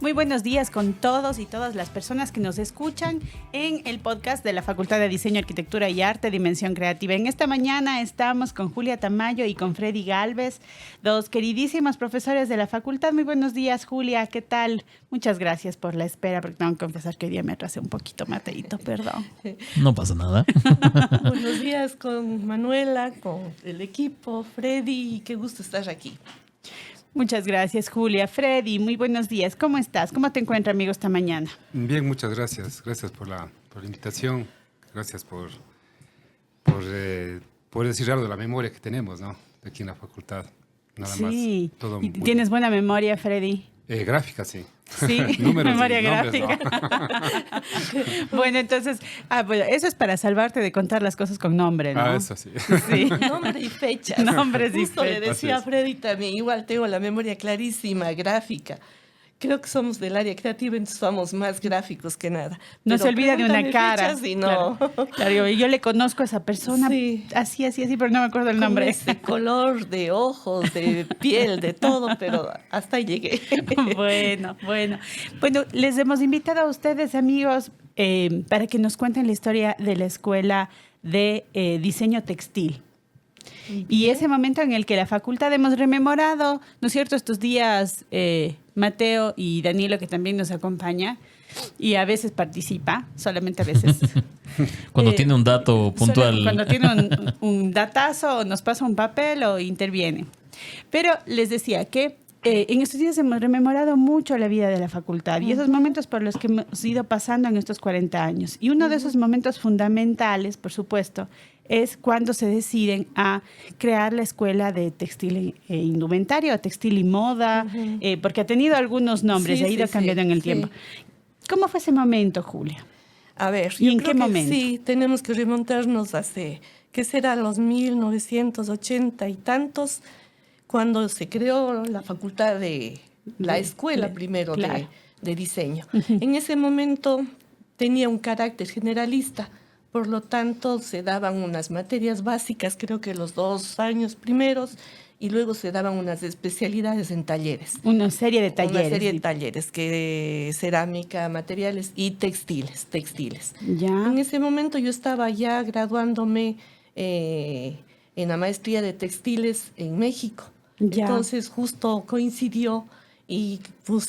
Muy buenos días con todos y todas las personas que nos escuchan en el podcast de la Facultad de Diseño, Arquitectura y Arte, Dimensión Creativa. En esta mañana estamos con Julia Tamayo y con Freddy Galvez, dos queridísimos profesores de la facultad. Muy buenos días, Julia, ¿qué tal? Muchas gracias por la espera, porque tengo que confesar que hoy día me atrasé un poquito, Mateito, perdón. No pasa nada. Buenos días con Manuela, con el equipo, Freddy, qué gusto estar aquí. Muchas gracias, Julia. Freddy, muy buenos días. ¿Cómo estás? ¿Cómo te encuentras, amigo, esta mañana? Bien, muchas gracias. Gracias por la invitación. Gracias por decir algo de la memoria que tenemos, ¿no? Aquí en la facultad. Nada más. Sí. Todo ¿Tienes buena memoria, Freddy? Gráfica, sí. Sí, Números memoria y nombres, gráfica. ¿no? Bueno, entonces, bueno, eso es para salvarte de contar las cosas con nombre, ¿no? Eso sí. Sí. Nombre y fechas. Nombres y Justo le fechas. decía a Freddy también, igual tengo la memoria clarísima, gráfica. Creo que somos del área creativa, entonces somos más gráficos que nada. No Pero se olvida de una pregúntame cara. fechas y no. Claro, yo le conozco a esa persona Sí. así, pero no me acuerdo el nombre. De color, de ojos, de piel, de todo, pero hasta ahí llegué. Bueno, les hemos invitado a ustedes, amigos, para que nos cuenten la historia de la Escuela de Diseño Textil. Y ese momento en el que la facultad hemos rememorado, ¿no es cierto?, estos días, Mateo y Danilo, que también nos acompaña, y a veces participa, solamente a veces. Cuando tiene un dato puntual. Cuando tiene un datazo, nos pasa un papel o interviene. Pero les decía que en estos días hemos rememorado mucho la vida de la facultad y esos momentos por los que hemos ido pasando en estos 40 años. Y uno de esos momentos fundamentales, por supuesto, es cuando se deciden a crear la Escuela de Textil e Indumentario, Textil y Moda, porque ha tenido algunos nombres, Sí, ha ido sí, cambiando sí, en el sí. tiempo. ¿Cómo fue ese momento, Julia? A ver, ¿Y yo en creo qué que momento? sí, tenemos que remontarnos hace, ¿qué será? Los 1980 y tantos, cuando se creó la facultad la escuela primero claro. de diseño. En ese momento tenía un carácter generalista, por lo tanto se daban unas materias básicas, creo que los 2 años primeros, y luego se daban unas especialidades en talleres. Una serie de talleres. Una serie de talleres, que cerámica, materiales y textiles. Ya. En ese momento yo estaba ya graduándome en la maestría de textiles en México. Ya. Entonces justo coincidió y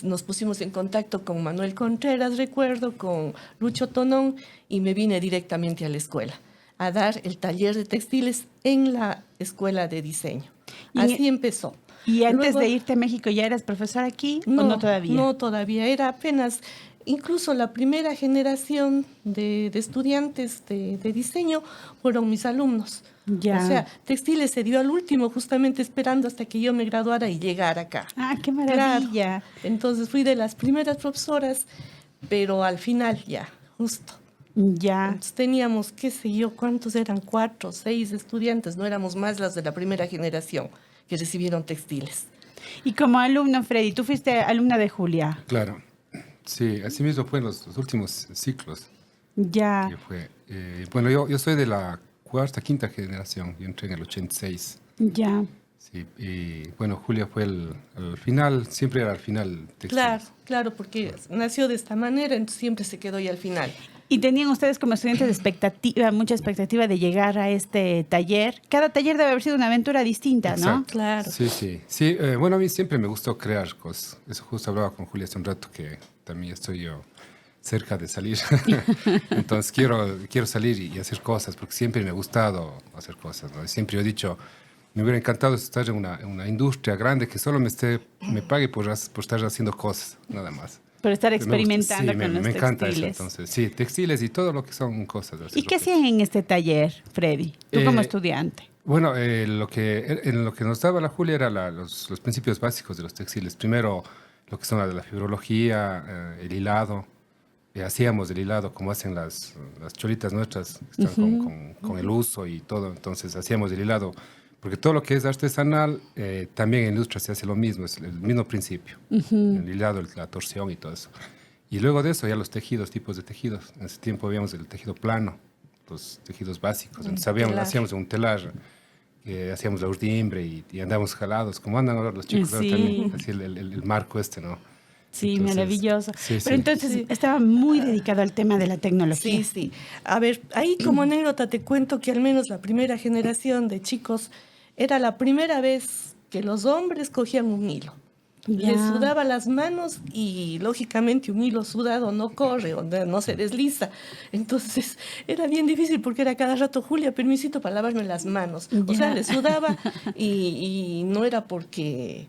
nos pusimos en contacto con Manuel Contreras, recuerdo, con Lucho Tonón, y me vine directamente a la escuela a dar el taller de textiles en la escuela de diseño. Así empezó. ¿Y antes Luego, de irte a México ya eras profesora aquí o no todavía? No, todavía. Era apenas, incluso la primera generación de estudiantes de diseño fueron mis alumnos. Ya. O sea, textiles se dio al último, justamente esperando hasta que yo me graduara y llegara acá. Ah, qué maravilla. Claro. Entonces fui de las primeras profesoras, pero al final ya, justo. Ya. Entonces teníamos, qué sé yo, ¿cuántos eran? 4, 6 estudiantes, no éramos más las de la primera generación que recibieron textiles. Y como alumno, Freddy, tú fuiste alumna de Julia. Claro. Sí, así mismo fue en los últimos ciclos. Ya. Que fue, bueno, yo soy de la quinta generación. Yo entré en el 86. Ya. Sí, y bueno, Julia fue al final, siempre era al final. Textiles. Claro, porque nació de esta manera, entonces siempre se quedó ahí al final. ¿Y tenían ustedes como estudiantes mucha expectativa de llegar a este taller? Cada taller debe haber sido una aventura distinta, ¿no? Exacto. Claro. Sí. Bueno, a mí siempre me gustó crear cosas. Eso justo hablaba con Julia hace un rato, que también estoy yo cerca de salir. Entonces quiero salir y hacer cosas, porque siempre me ha gustado hacer cosas, ¿no? Siempre he dicho, me hubiera encantado estar en una industria grande que solo me pague por estar haciendo cosas, nada más. Por estar experimentando Sí, con los me encanta textiles. eso, entonces. Sí, textiles y todo lo que son cosas. ¿Y qué hacían en este taller, Freddy? Tú como estudiante. Bueno, en lo que nos daba la Julia era los principios básicos de los textiles. Primero, lo que son la fibrología, el hilado. Hacíamos el hilado como hacen las cholitas nuestras, que están con el uso y todo. Entonces, hacíamos el hilado. Porque todo lo que es artesanal, también en industria se hace lo mismo, es el mismo principio. El hilado, la torsión y todo eso. Y luego de eso ya los tejidos, tipos de tejidos. En ese tiempo habíamos el tejido plano, los tejidos básicos. Entonces hacíamos un telar, hacíamos la urdimbre y andábamos jalados, como andan ahora los chicos ahora también, así el marco ¿no? Sí, Entonces, maravilloso. sí, Pero sí. entonces Sí. estaba muy dedicado al tema de la tecnología. Sí, sí. A ver, ahí como anécdota te cuento que al menos la primera generación de chicos era la primera vez que los hombres cogían un hilo. Ya. Les sudaba las manos y lógicamente un hilo sudado no corre o no se desliza. Entonces era bien difícil porque era cada rato, Julia, permisito para lavarme las manos. O sea, Ya. les sudaba y no era porque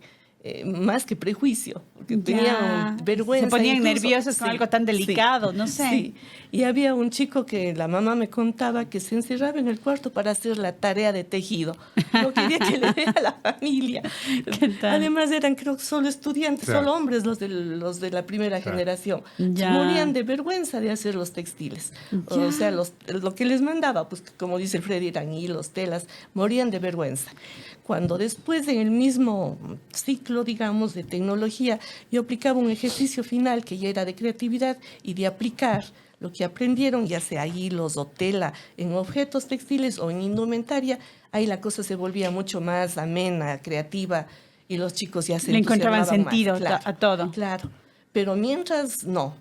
más que prejuicio, porque Ya. tenían vergüenza. Se ponían incluso. nerviosos con Sí, algo tan delicado, no sé. Sí, y había un chico que la mamá me contaba que se encerraba en el cuarto para hacer la tarea de tejido. No quería que le vea a la familia. ¿Qué tal? Además eran, creo que solo estudiantes, Claro. solo hombres los de la primera Claro. generación. Ya. Morían de vergüenza de hacer los textiles. O Ya. sea, lo que les mandaba, pues como dice el Freddy, eran hilos, telas, morían de vergüenza. Cuando después en el mismo ciclo, digamos, de tecnología, yo aplicaba un ejercicio final que ya era de creatividad y de aplicar lo que aprendieron, ya sea hilos o tela, en objetos textiles o en indumentaria, ahí la cosa se volvía mucho más amena, creativa y los chicos ya se Le encontraban entusiasmaban sentido más, claro, a todo. Claro, pero mientras no.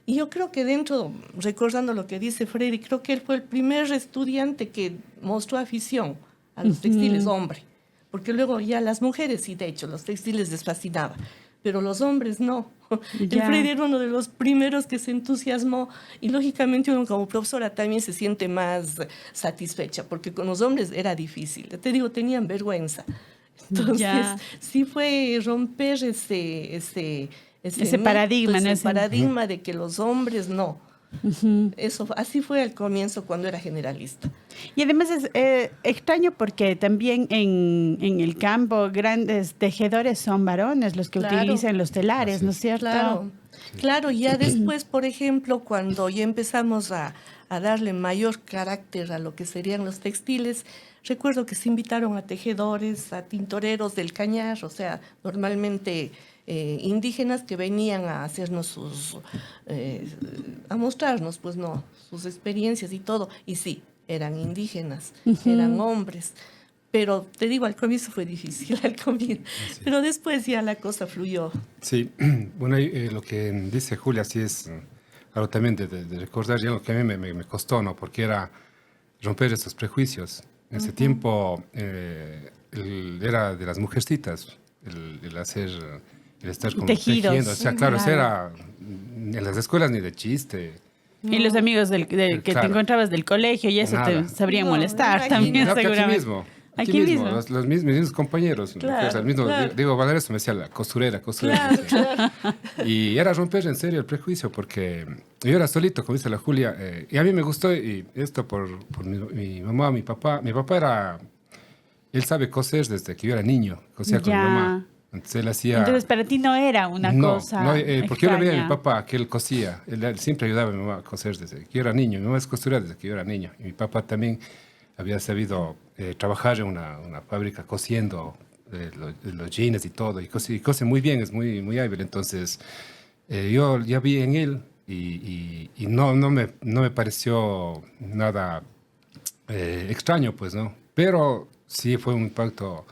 Y yo creo que dentro, recordando lo que dice Freddy, creo que él fue el primer estudiante que mostró afición a los textiles, hombre. Porque luego ya las mujeres, sí, de hecho, los textiles les fascinaba, pero los hombres no. El Ya. Freddy era uno de los primeros que se entusiasmó y lógicamente uno como profesora también se siente más satisfecha, porque con los hombres era difícil. Te digo, tenían vergüenza. Entonces, Ya. sí fue romper ese mito, paradigma, ¿no? ese paradigma de que los hombres no. Eso, así fue al comienzo cuando era generalista. Y además es extraño porque también en el campo grandes tejedores son varones los que Claro. utilizan los telares, Así ¿no es. es cierto? Claro, claro, ya después, por ejemplo, cuando ya empezamos a darle mayor carácter a lo que serían los textiles, recuerdo que se invitaron a tejedores, a tintoreros del Cañar, o sea, normalmente indígenas que venían a hacernos a mostrarnos, pues no, sus experiencias y todo, y sí, eran indígenas, eran hombres. Pero te digo, al comienzo fue difícil, al comienzo. Sí. Pero después ya la cosa fluyó. Sí, bueno, lo que dice Julia sí es algo también de recordar, ya lo que a mí me costó, ¿no? Porque era romper esos prejuicios. En ese tiempo era de las mujercitas el hacer, el estar como Tejidos. tejiendo. O sea, claro, eso Claro. era en las escuelas ni de chiste. Y los amigos que te Claro. encontrabas del colegio y eso Nada. te sabrían No, molestar imagínate. también, No, que seguramente. aquí mismo. Aquí mismo. Mis mismos compañeros. Claro, o sea, el mismo, claro. Diego Valerio me decía la costurera. Claro, me decía. claro. Y era romper en serio el prejuicio, porque yo era solito, como dice la Julia, y a mí me gustó, y esto por mi mamá, mi papá. Mi papá era, él sabe coser desde que yo era niño, cosía con mi Ya. mamá. Entonces él hacía... Entonces para ti no era una No, cosa no, porque yo le veía a mi extraña. papá que él cosía. Él siempre ayudaba a mi mamá a coser desde que yo era niño. Mi mamá es costurera desde que yo era niño. Y mi papá también había sabido trabajar en una fábrica cosiendo los jeans y todo. Y cose muy bien, es muy hábil. Entonces yo ya vi en él y no me pareció nada extraño, pues, ¿no? Pero sí fue un impacto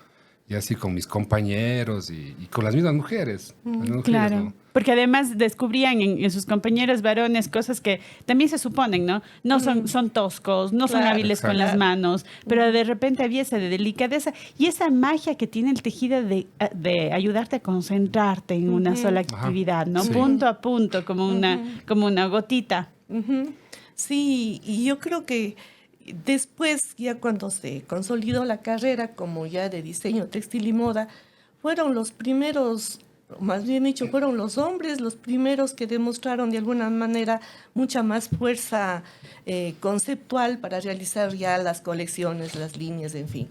ya así con mis compañeros y con las mismas mujeres. Las mismas mujeres, Claro, ¿no? porque además descubrían en sus compañeros varones cosas que también se suponen, ¿no? No son toscos, no son Claro, hábiles con exacto. las manos, pero de repente había esa delicadeza y esa magia que tiene el tejido de ayudarte a concentrarte en una sola actividad, ¿no? Sí. Punto a punto, como una gotita. Ujú. Sí, y yo creo que después, ya cuando se consolidó la carrera como ya de diseño textil y moda, fueron los primeros, o más bien dicho, fueron los hombres los primeros que demostraron de alguna manera mucha más fuerza conceptual para realizar ya las colecciones, las líneas, en fin.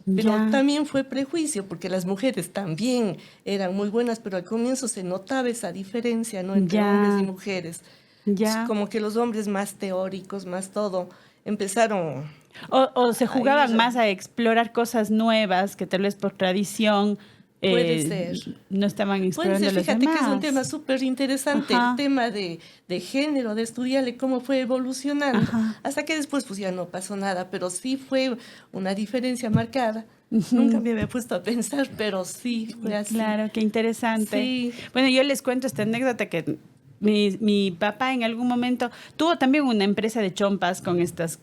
Pero Ya. también fue prejuicio, porque las mujeres también eran muy buenas, pero al comienzo se notaba esa diferencia, ¿no? Entre Ya. hombres y mujeres. Ya. Es como que los hombres más teóricos, más todo, empezaron... O se jugaban Ahí, más a explorar cosas nuevas que tal vez por tradición Puede ser. No estaban Puede explorando ser, los fíjate que es un demás. tema súper interesante, Ajá. el tema de género, de estudiarle cómo fue evolucionando, Ajá. hasta que después pues ya no pasó nada, pero sí fue una diferencia marcada. Nunca me había puesto a pensar, pero sí fue así. Claro, qué interesante. Sí. Bueno, yo les cuento esta anécdota que mi papá en algún momento tuvo también una empresa de chompas con estas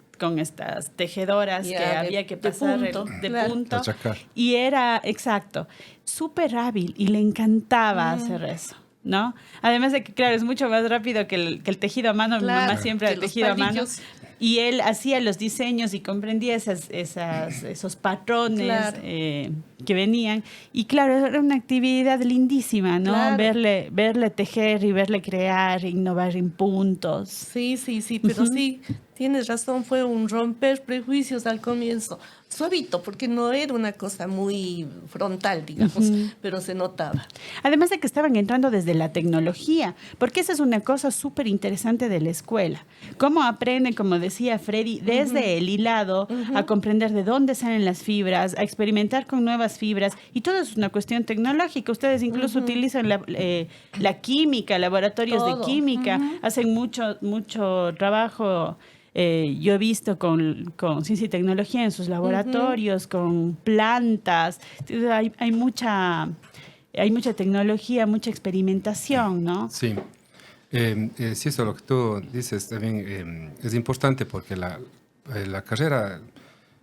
tejedoras Ya, que de- había que de pasar punto, de claro. punto. Achacar. Y era, exacto, súper hábil y le encantaba hacer eso, ¿no? Además de que, claro, es mucho más rápido que el tejido a mano. Mi Claro, mamá siempre que ha los tejido a mano. palillos. Y él hacía los diseños y comprendía esos patrones Claro. que venían. Y claro, era una actividad lindísima, ¿no? Claro. Verle tejer y verle crear, innovar en puntos. Sí, pero sí, tienes razón, fue un romper prejuicios al comienzo. Suavito, porque no era una cosa muy frontal, digamos, pero se notaba. Además de que estaban entrando desde la tecnología, porque esa es una cosa súper interesante de la escuela. Cómo aprenden, como decía Freddy, desde el hilado, a comprender de dónde salen las fibras, a experimentar con nuevas fibras, y todo es una cuestión tecnológica. Ustedes incluso utilizan la química, laboratorios de Todo. química, hacen mucho trabajo. Yo he visto con ciencia y tecnología en sus laboratorios, con plantas. Entonces, hay mucha tecnología, mucha experimentación, ¿no? Sí. Sí, eso lo que tú dices también es importante porque la carrera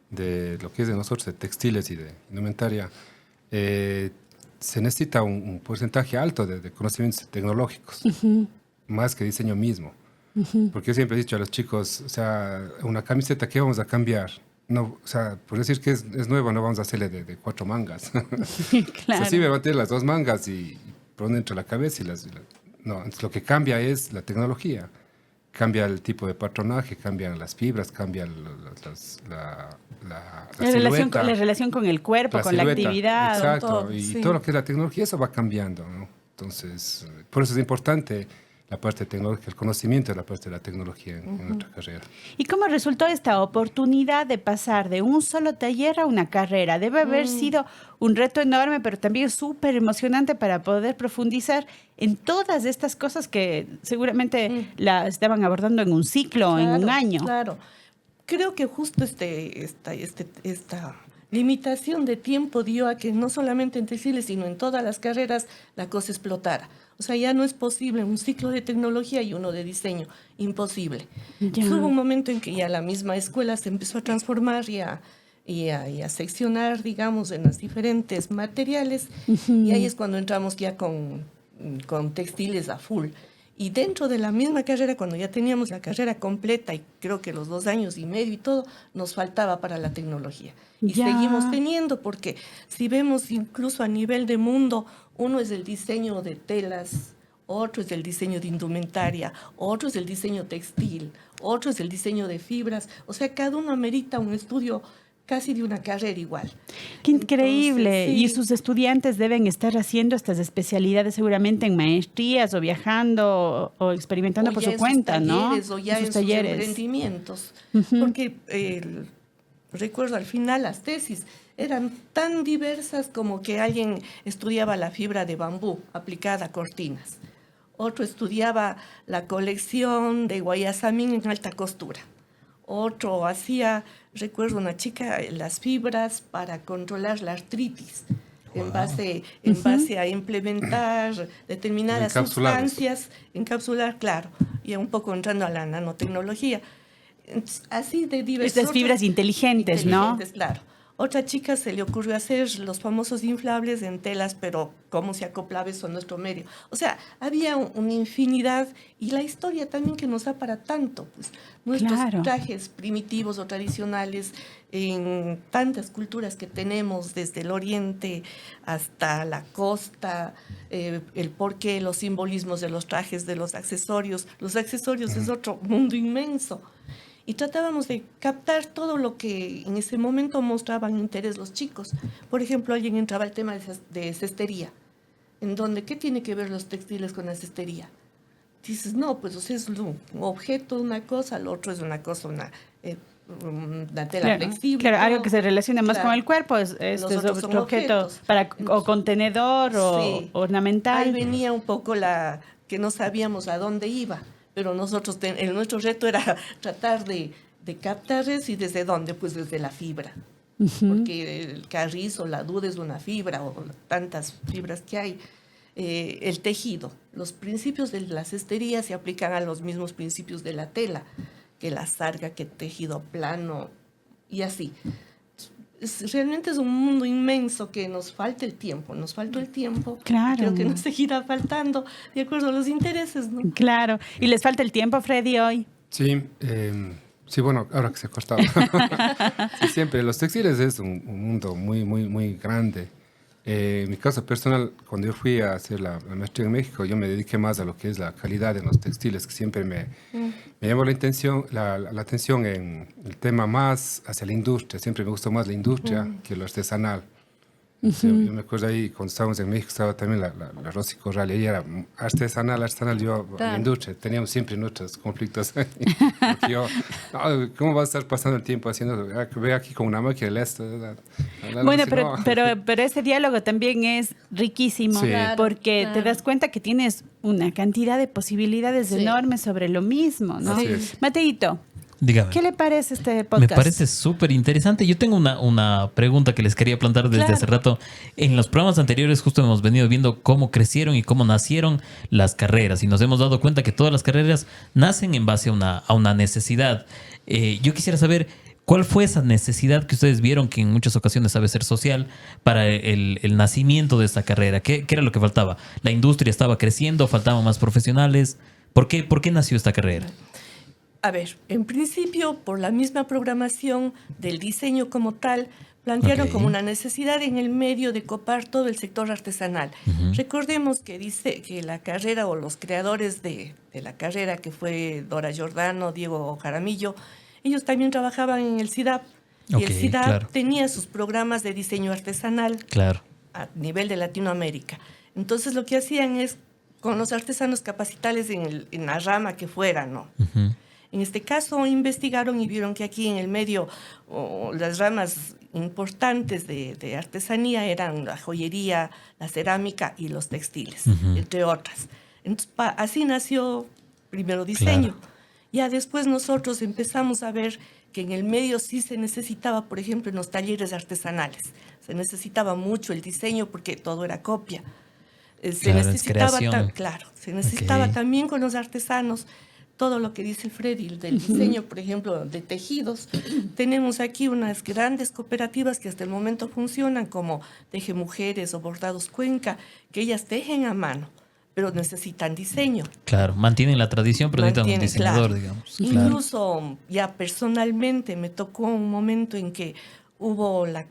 de lo que es de nosotros, de textiles y de indumentaria, se necesita un porcentaje alto de conocimientos tecnológicos, más que diseño mismo. Porque yo siempre he dicho a los chicos, o sea, una camiseta, ¿qué vamos a cambiar? No, o sea, por decir que es nueva, no vamos a hacerle de 4 mangas. Claro. O sea, sí me va a tener las 2 mangas y poner entre la cabeza no, entonces lo que cambia es la tecnología. Cambia el tipo de patronaje, cambian las fibras, cambian la silueta. La relación con el cuerpo, La con la silueta, actividad. exacto, todo, y sí. todo lo que es la tecnología, eso va cambiando, ¿no? Entonces, por eso es importante la parte tecnológica, el conocimiento de la parte de la tecnología en nuestra carrera. ¿Y cómo resultó esta oportunidad de pasar de un solo taller a una carrera? Debe haber sido un reto enorme, pero también súper emocionante para poder profundizar en todas estas cosas que seguramente la estaban abordando en un ciclo, en un año. Claro. Creo que justo esta limitación de tiempo dio a que no solamente en textiles, sino en todas las carreras la cosa explotara. O sea, ya no es posible un ciclo de tecnología y uno de diseño. Imposible. Ya. Hubo un momento en que ya la misma escuela se empezó a transformar y a seccionar, digamos, en los diferentes materiales. Y ahí es cuando entramos ya con textiles a full. Y dentro de la misma carrera, cuando ya teníamos la carrera completa, y creo que los 2 años y medio y todo, nos faltaba para la tecnología. Y Ya. seguimos teniendo, porque si vemos incluso a nivel de mundo, uno es el diseño de telas, otro es el diseño de indumentaria, otro es el diseño textil, otro es el diseño de fibras. O sea, cada uno amerita un estudio casi de una carrera igual. Qué increíble. Entonces, sí. Y sus estudiantes deben estar haciendo estas especialidades seguramente en maestrías o viajando o experimentando O por ya su en cuenta, sus ¿no? talleres, o ya en sus emprendimientos. Porque recuerdo al final las tesis eran tan diversas como que alguien estudiaba la fibra de bambú aplicada a cortinas. Otro estudiaba la colección de guayasamín en alta costura. Otro hacía, recuerdo una chica, las fibras para controlar la artritis. En base a implementar determinadas Encapsulados. sustancias, encapsular, claro, y un poco entrando a la nanotecnología. Así de diversos. Estas fibras inteligentes, ¿no? Claro. Otra chica se le ocurrió hacer los famosos inflables en telas, pero cómo se acoplaba eso a nuestro medio. O sea, había una infinidad y la historia también que nos da para tanto. Pues, nuestros Claro. trajes primitivos o tradicionales en tantas culturas que tenemos, desde el oriente hasta la costa, el porqué, los simbolismos de los trajes, de los accesorios. Los accesorios es otro mundo inmenso. Y tratábamos de captar todo lo que en ese momento mostraban interés los chicos. Por ejemplo, alguien entraba al tema de cestería, en donde, ¿qué tiene que ver los textiles con la cestería? dices, no, pues o sea, es un objeto, una cosa, lo otro es una cosa, una tela flexible. Claro, ¿no? algo que se relaciona más Claro. con el cuerpo, este es Los otros son otro objeto objetos. para, o contenedor o Sí. ornamental. Ahí venía un poco que no sabíamos a dónde iba, pero nosotros, nuestro reto era tratar de captar eso y desde dónde, pues desde la fibra. Porque el carrizo, la duda es una fibra o tantas fibras que hay. El tejido, los principios de la cestería se aplican a los mismos principios de la tela, que la sarga, que el tejido plano y así. Realmente es un mundo inmenso que nos falta el tiempo, nos faltó el tiempo. Claro. Creo que nos seguirá faltando de acuerdo a los intereses, ¿no? Claro. ¿Y les falta el tiempo, Freddy, hoy? Sí, sí, bueno, ahora que se ha cortado. Sí, siempre, los textiles es un mundo muy, muy, muy grande. En mi caso personal, cuando yo fui a hacer la maestría en México, yo me dediqué más a lo que es la calidad de los textiles, que siempre me llamó la atención en el tema más hacia la industria. Siempre me gustó más la industria que lo artesanal. Yo me acuerdo ahí, cuando estábamos en México, estaba también la Rosy Corral, y ella era artesanal, yo, Claro. la industria, teníamos siempre nuestros conflictos. Porque yo, no, ¿cómo vas a estar pasando el tiempo haciendo, ve aquí con una máquina, Bueno, pero ese diálogo también es riquísimo, Sí. Claro, porque claro. te das cuenta que tienes una cantidad de posibilidades Sí. enormes sobre lo mismo, ¿no? Así es. Mateito, Dígame. ¿qué le parece este Me podcast? parece súper interesante. Yo tengo una pregunta que les quería plantear desde Claro. hace rato. En los programas anteriores justo hemos venido viendo cómo crecieron y cómo nacieron las carreras y nos hemos dado cuenta que todas las carreras nacen en base a una necesidad. Yo quisiera saber cuál fue esa necesidad que ustedes vieron, que en muchas ocasiones sabe ser social, para el nacimiento de esta carrera. ¿Qué era lo que faltaba? ¿La industria estaba creciendo? ¿Faltaban más profesionales? ¿Por qué nació esta carrera? A ver, en principio, por la misma programación del diseño como tal, plantearon Ok. como una necesidad en el medio de copar todo el sector artesanal. Recordemos que dice que la carrera o los creadores de la carrera, que fue Dora Giordano, Diego Jaramillo, ellos también trabajaban en el CIDAP. Y Ok, el CIDAP claro. tenía sus programas de diseño artesanal Claro. a nivel de Latinoamérica. Entonces lo que hacían es con los artesanos capacitarles en la rama que fuera, ¿no? Ujú. En este caso investigaron y vieron que aquí en el medio las ramas importantes de artesanía eran la joyería, la cerámica y los textiles, entre otras. Entonces, así nació primero diseño. Claro. Ya después nosotros empezamos a ver que en el medio sí se necesitaba, por ejemplo, en los talleres artesanales, se necesitaba mucho el diseño porque todo era copia. Se Claro, es necesitaba, creación. claro, se necesitaba Ok. también con los artesanos todo lo que dice Freddy del diseño, por ejemplo, de tejidos. Tenemos aquí unas grandes cooperativas que hasta el momento funcionan como Teje Mujeres o Bordados Cuenca, que ellas tejen a mano, pero necesitan diseño. Claro, mantienen la tradición, pero necesitan un Mantienen, diseñador, claro. digamos. Claro. Incluso ya personalmente me tocó un momento en que hubo la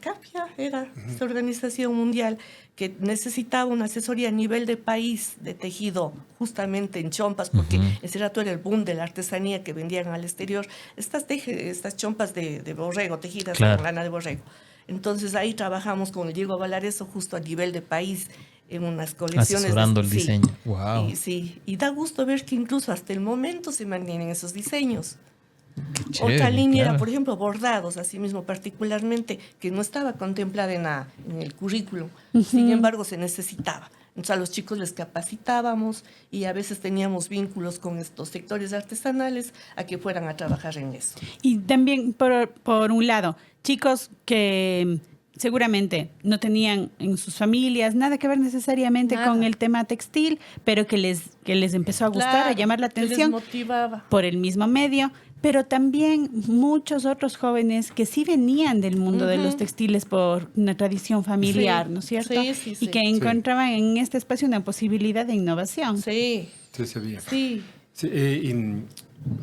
CAPIA, era esta organización mundial, que necesitaba una asesoría a nivel de país de tejido, justamente en chompas, porque ese rato era el boom de la artesanía que vendían al exterior. Estas chompas de borrego, tejidas Claro. con lana de borrego. Entonces ahí trabajamos con el Diego Valareso justo a nivel de país en unas colecciones. Asesorando el sí. diseño. Wow. Y da gusto ver que incluso hasta el momento se mantienen esos diseños. Qué chévere, Otra línea era, claro. por ejemplo, bordados, así mismo particularmente, que no estaba contemplada en el currículum. Sin embargo, se necesitaba. Entonces a los chicos les capacitábamos y a veces teníamos vínculos con estos sectores artesanales a que fueran a trabajar en eso. Y también, por un lado, chicos que seguramente no tenían en sus familias nada que ver necesariamente Nada. con el tema textil, pero que les empezó a gustar, a Claro, llamar la que les atención motivaba. por el mismo medio, pero también muchos otros jóvenes que sí venían del mundo de los textiles por una tradición familiar, Sí, ¿no es cierto? sí, sí, Y sí. que encontraban en este espacio una posibilidad de innovación. Sí, Sí, se veía. sí. Sí,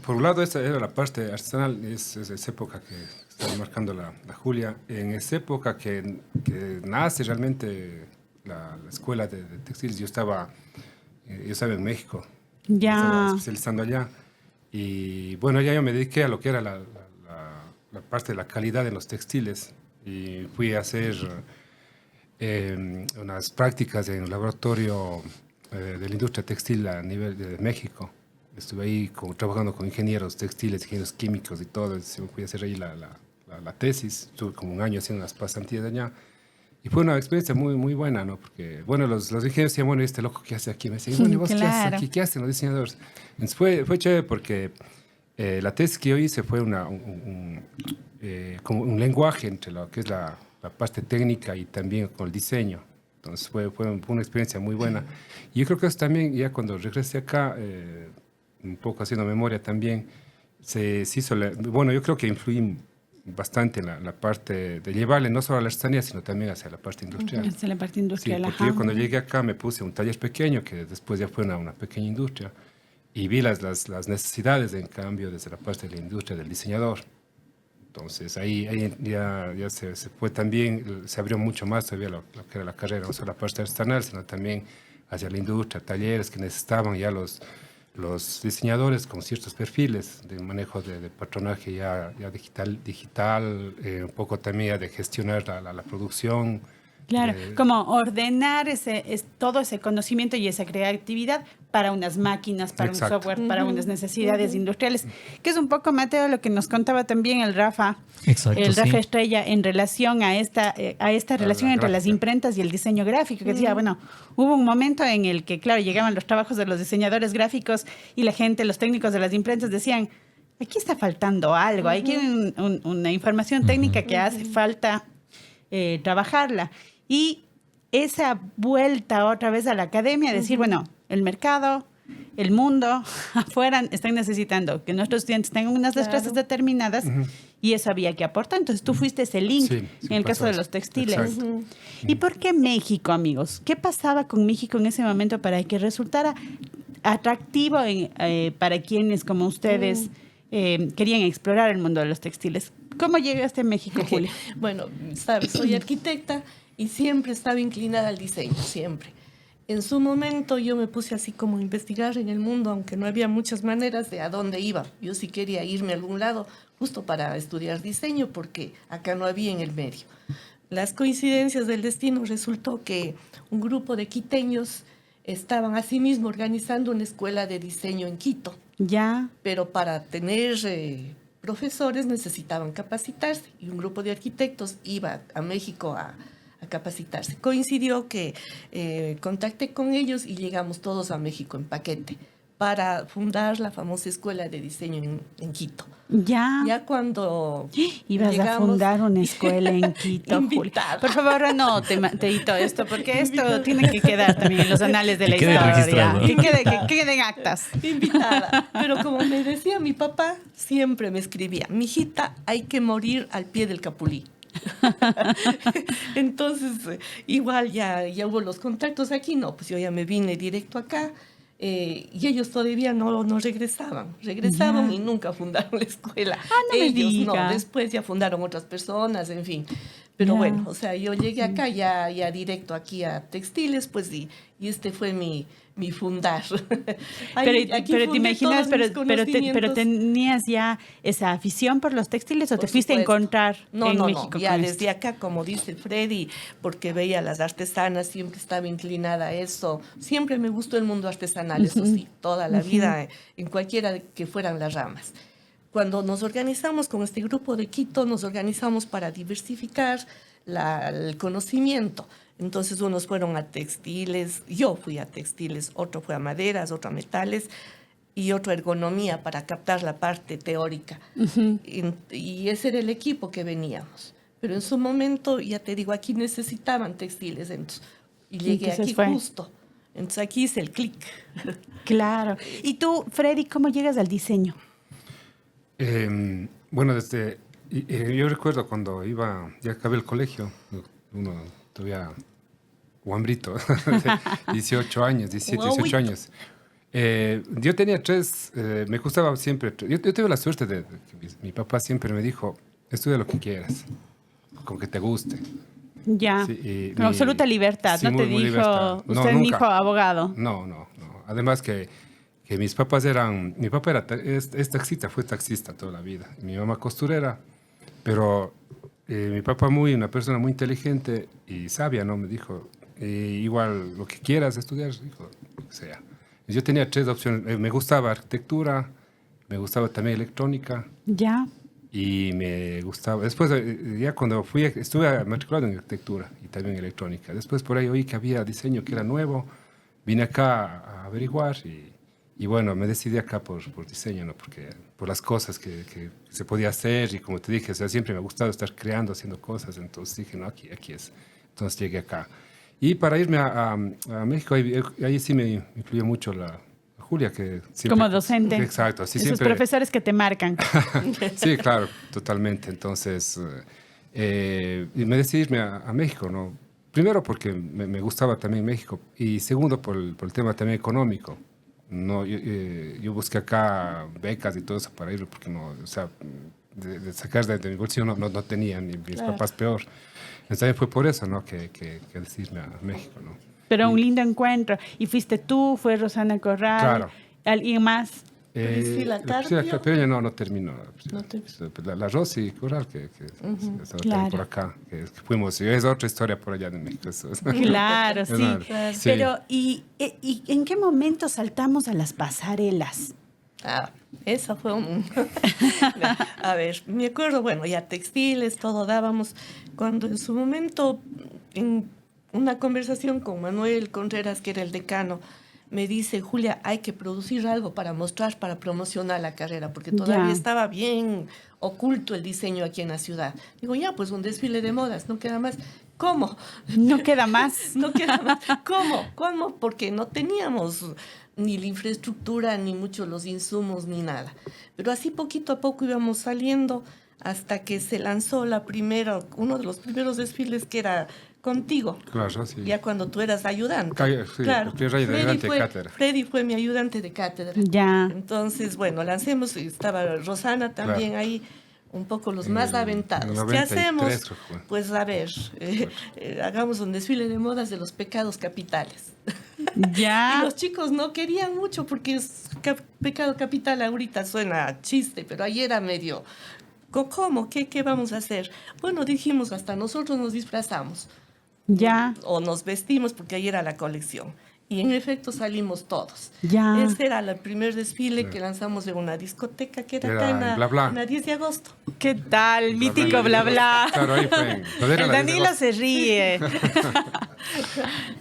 por un lado, esta era la parte artesanal, es esa época que está marcando la Julia, en esa época que nace realmente la escuela de textiles. Yo estaba en México, estaba Ya. especializando allá, y bueno, ya yo me dediqué a lo que era la parte de la calidad en los textiles, y fui a hacer unas prácticas en un laboratorio de la industria textil a nivel de México. Estuve ahí trabajando con ingenieros textiles, ingenieros químicos y todo. Me fui a hacer ahí la tesis. Estuve como un año haciendo unas pasantías allá. Y fue una experiencia muy, muy buena, ¿no? Porque, bueno, los ingenieros decían, bueno, ¿y este loco qué hace aquí? Me decían, bueno, ¿y vos qué haces aquí? ¿Qué hacen los diseñadores? Entonces fue chévere porque la tesis que yo hice fue como un lenguaje entre lo que es la parte técnica y también con el diseño. Entonces fue una experiencia muy buena. Y yo creo que eso también, ya cuando regresé acá, un poco haciendo memoria también, se hizo, bueno, yo creo que influí bastante en la parte de llevarle no solo a la artesanía, sino también hacia la parte industrial. Hacia la parte industrial. Sí, porque yo cuando llegué acá me puse un taller pequeño, que después ya fue una pequeña industria, y vi las necesidades, en cambio, desde la parte de la industria del diseñador. Entonces ahí ya se fue también, se abrió mucho más todavía lo que era la carrera, no solo la parte artesanal, sino también hacia la industria, talleres que necesitaban ya los diseñadores con ciertos perfiles de manejo de patronaje ya digital, un poco también de gestionar la producción. Claro, como ordenar todo ese conocimiento y esa creatividad para unas máquinas, para Exacto. un software, para unas necesidades industriales, que es un poco, Mateo, lo que nos contaba también el Rafa, Exacto, Rafa Estrella, en relación a esta relación entre las imprentas y el diseño gráfico, que decía, bueno, hubo un momento en el que, claro, llegaban los trabajos de los diseñadores gráficos y la gente, los técnicos de las imprentas decían, aquí está faltando algo, aquí hay una información técnica que hace falta trabajarla. Y esa vuelta otra vez a la academia, decir, bueno, el mercado, el mundo afuera están necesitando que nuestros estudiantes tengan unas destrezas determinadas y eso había que aportar. Entonces tú fuiste ese link en el caso de los textiles. ¿Y por qué México, amigos? ¿Qué pasaba con México en ese momento para que resultara atractivo para quienes como ustedes querían explorar el mundo de los textiles? ¿Cómo llegaste a México, Julia? Bueno, sabes, soy arquitecta y siempre estaba inclinada al diseño, siempre. En su momento yo me puse así como a investigar en el mundo, aunque no había muchas maneras de a dónde iba. Yo sí quería irme a algún lado justo para estudiar diseño porque acá no había en el medio. Las coincidencias del destino resultó que un grupo de quiteños estaban asimismo organizando una escuela de diseño en Quito. Ya. Pero para tener profesores necesitaban capacitarse y un grupo de arquitectos iba a México a capacitarse. Coincidió que contacté con ellos y llegamos todos a México en paquete para fundar la famosa escuela de diseño en Quito. Ya cuando ibas a fundar una escuela en Quito, Julia. Por favor, anote, Mateito, esto, porque esto tiene que quedar también en los anales de la historia. Que quede en actas. Invitada. Pero como me decía mi papá, siempre me escribía, mijita, hay que morir al pie del Capulí. Entonces, igual ya hubo los contactos aquí, no, pues yo ya me vine directo acá. Y ellos todavía no regresaban y nunca fundaron la escuela. No ellos no, después ya fundaron otras personas, en fin. Pero bueno, o sea, yo llegué acá ya directo aquí a textiles, pues y este fue mi fundar. Pero te imaginas, pero tenías ya esa afición por los textiles o te fuiste a encontrar en México. No, ya desde acá, como dice Freddy, porque veía las artesanas, siempre estaba inclinada a eso. Siempre me gustó el mundo artesanal, eso sí, toda la vida, en cualquiera que fueran las ramas. Cuando nos organizamos con este grupo de Quito, nos organizamos para diversificar el conocimiento. Entonces unos fueron a textiles, yo fui a textiles, otro fue a maderas, otro a metales y otro a ergonomía para captar la parte teórica. Y ese era el equipo que veníamos. Pero en su momento, ya te digo, aquí necesitaban textiles y llegué aquí justo. Entonces aquí hice el clic. Claro. ¿Y tú, Freddy, cómo llegas al diseño? Bueno, yo recuerdo cuando ya acabé el colegio, uno todavía guambrito, 18 años, 17, 18 años. Yo tenía me gustaba siempre, yo tuve la suerte de que mi papá siempre me dijo, estudia lo que quieras, con que te guste. Ya, con absoluta libertad, sí, ¿no te dijo, usted es mi hijo abogado? No. Además que mis papás mi papá es taxista, fue taxista toda la vida, y mi mamá costurera, pero mi papá una persona muy inteligente y sabia, ¿no? Me dijo, igual lo que quieras estudiar, hijo, lo que sea. Yo tenía 3 opciones. Me gustaba arquitectura, me gustaba también electrónica. Ya. Y me gustaba. Después, ya cuando estuve matriculado en arquitectura y también electrónica. Después por ahí oí que había diseño que era nuevo. Vine acá a averiguar y bueno, me decidí acá por diseño, ¿no? Porque por las cosas que se podía hacer y como te dije, o sea, siempre me ha gustado estar creando, haciendo cosas. Entonces dije, no, aquí es. Entonces llegué acá. Y para irme a México, ahí sí me influyó mucho la Julia, que siempre... Como docente. Exacto. Sí, Esos siempre, profesores que te marcan. sí, claro, totalmente. Entonces, y me decidí irme a México, ¿no? Primero porque me gustaba también México y segundo por el tema también económico. No, yo busqué acá becas y todo eso para ir porque no, o sea, de sacar de mi bolsillo no tenía, ni mis papás peor. Entonces también fue por eso, ¿no? que decidirme a México, ¿no? Pero un lindo encuentro. Y fuiste tú, fue Rosana Corral. Claro. ¿Alguien más? Priscila Carpio. Pero ella no terminó. No La Rosy Corral, que estaba Claro. por acá, que fuimos, es otra historia por allá de México. Claro, sí. Claro. Sí. Pero, ¿y en qué momento saltamos a las pasarelas? Esa fue un... A ver, me acuerdo, bueno, ya textiles, todo dábamos. Cuando en su momento, en una conversación con Manuel Contreras, que era el decano, me dice, Julia, hay que producir algo para mostrar, para promocionar la carrera, porque todavía Ya. estaba bien oculto el diseño aquí en la ciudad. Digo, ya, pues un desfile de modas, no queda más. ¿Cómo? No queda más. No queda más. ¿Cómo? ¿Cómo? Porque no teníamos ni la infraestructura, ni mucho los insumos, ni nada. Pero así poquito a poco íbamos saliendo hasta que se lanzó uno de los primeros desfiles que era contigo. Claro, sí. Ya cuando tú eras ayudante. Sí, ayudante de cátedra. Freddy fue mi ayudante de cátedra. Ya. Entonces, bueno, lancemos, estaba Rosana también Claro. ahí, un poco los más aventados. en ¿Qué 93 hacemos? creo que fue. Pues a ver, hagamos un desfile de modas de los pecados capitales. Y Ya. los chicos no querían mucho porque pecado capital ahorita suena chiste, pero ahí era medio, ¿cómo? ¿Qué vamos a hacer? Bueno, dijimos, hasta nosotros nos disfrazamos. Ya. O nos vestimos porque ahí era la colección. Y en efecto salimos todos. Ya. Ese era el primer desfile que lanzamos en una discoteca que era Era acá en Bla Bla. en la 10 de agosto. ¿Qué tal? Mítico bla bla. Claro, ahí fue. El Danilo se ríe.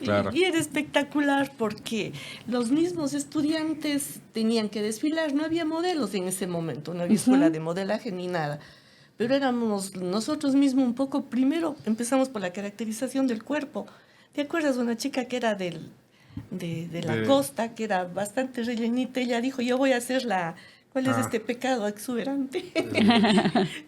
Claro. Y era espectacular porque los mismos estudiantes tenían que desfilar. No había modelos en ese momento, no había escuela de modelaje ni nada. Pero éramos nosotros mismos un poco, primero empezamos por la caracterización del cuerpo. ¿Te acuerdas de una chica que era de la costa, que era bastante rellenita? Ella dijo, yo voy a hacer ¿cuál es este pecado exuberante?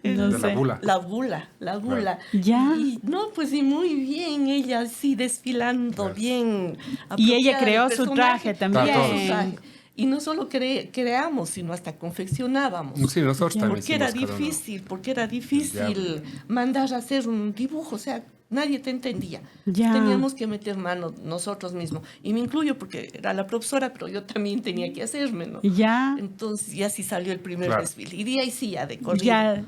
No de sé. la bula. La bula. Ya. Y no, pues sí, muy bien, ella así desfilando bien. Y ella apropiada creó del su personaje. traje también. Claro, Su traje. Y no solo creamos, sino hasta confeccionábamos. Sí, nosotros también Porque era hicimos cada uno. porque era difícil mandar a hacer un dibujo, o sea, nadie te entendía. Ya. Teníamos que meter mano nosotros mismos. Y me incluyo porque era la profesora, pero yo también tenía que hacerme, ¿no? Ya. Entonces ya sí salió el primer Claro. desfile. Y de ahí sí, ya de corrido. Ya,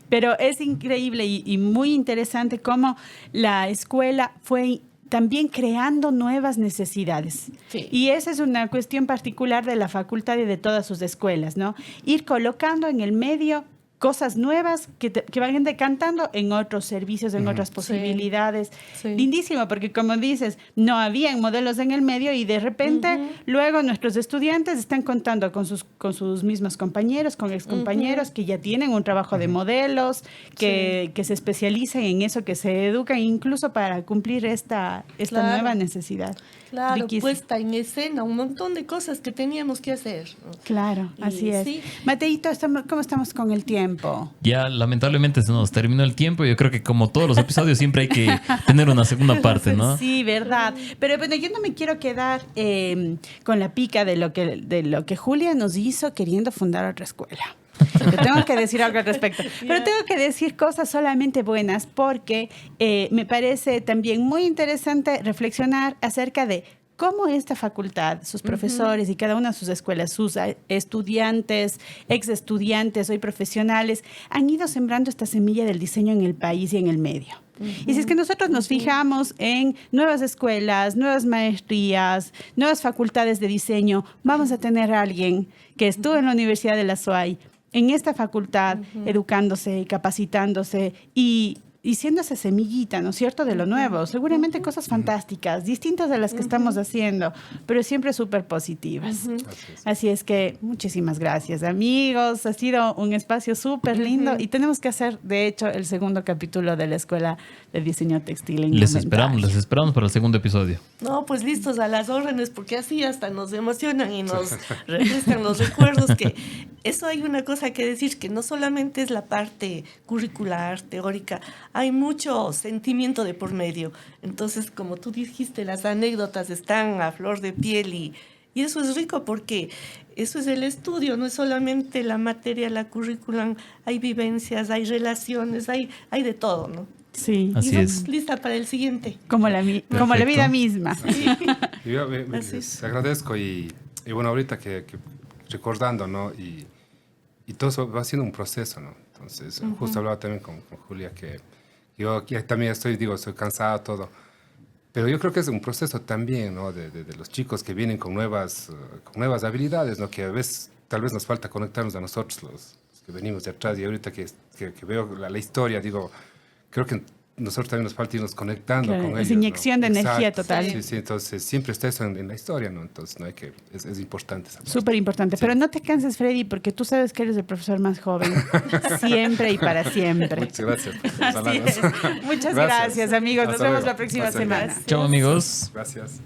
pero es increíble y muy interesante cómo la escuela fue también creando nuevas necesidades. Sí. Y esa es una cuestión particular de la facultad y de todas sus escuelas, ¿no? Ir colocando en el medio cosas nuevas que van decantando en otros servicios, en otras posibilidades. Sí. Lindísimo, porque como dices, no habían modelos en el medio y de repente luego nuestros estudiantes están contando con sus mismos compañeros, con excompañeros que ya tienen un trabajo de modelos, que se especializan en eso, que se educan incluso para cumplir esta Claro. nueva necesidad. Claro, Riquísimo. puesta en escena, un montón de cosas que teníamos que hacer. Claro, Y así es. sí. Mateito, ¿cómo estamos con el tiempo? Ya lamentablemente se nos terminó el tiempo. Yo creo que como todos los episodios siempre hay que tener una segunda parte, ¿no? Sí, verdad. Pero bueno, yo no me quiero quedar con la pica de lo que Julia nos hizo queriendo fundar otra escuela. Yo tengo que decir algo al respecto. Pero tengo que decir cosas solamente buenas porque me parece también muy interesante reflexionar acerca de cómo esta facultad, sus profesores y cada una de sus escuelas, sus estudiantes, ex estudiantes, hoy profesionales, han ido sembrando esta semilla del diseño en el país y en el medio. Y si es que nosotros nos fijamos en nuevas escuelas, nuevas maestrías, nuevas facultades de diseño, vamos a tener a alguien que estuvo en la Universidad de la SUAY, en esta facultad, educándose y capacitándose y siendo esa semillita, ¿no es cierto?, de lo nuevo. Seguramente cosas fantásticas, distintas de las que estamos haciendo, pero siempre súper positivas. Así es que muchísimas gracias, amigos. Ha sido un espacio súper lindo y tenemos que hacer, de hecho, el segundo capítulo de la Escuela de Diseño Textil e Indumentaria. Les esperamos para el segundo episodio. No, pues listos a las órdenes, porque así hasta nos emocionan y nos refrescan los recuerdos, que eso hay una cosa que decir, que no solamente es la parte curricular, teórica, hay mucho sentimiento de por medio. Entonces, como tú dijiste, las anécdotas están a flor de piel y eso es rico porque eso es el estudio, no es solamente la materia, la currículum, hay vivencias, hay relaciones, hay de todo, ¿no? Sí. Así es. Lista para el siguiente. Como la vida misma. Sí. Yo les agradezco y bueno, ahorita que recordando, ¿no? Y todo eso va siendo un proceso, ¿no? Entonces, justo hablaba también con Julia que yo aquí también estoy cansado, todo. Pero yo creo que es un proceso también, ¿no? De los chicos que vienen con nuevas habilidades, ¿no? Que a veces, tal vez nos falta conectarnos a nosotros, los que venimos de atrás. Y ahorita que veo la historia, digo, creo que nosotros también nos falta irnos conectando con ellos. Es inyección de energía total. Sí, sí, entonces siempre está eso en la historia, ¿no? Entonces no hay que, es importante. Súper importante. Sí. Pero no te canses, Freddy, porque tú sabes que eres el profesor más joven. Siempre y para siempre. Muchas gracias por tus halagos. Muchas gracias, amigos. Nos vemos la próxima semana. Chao, amigos. Gracias.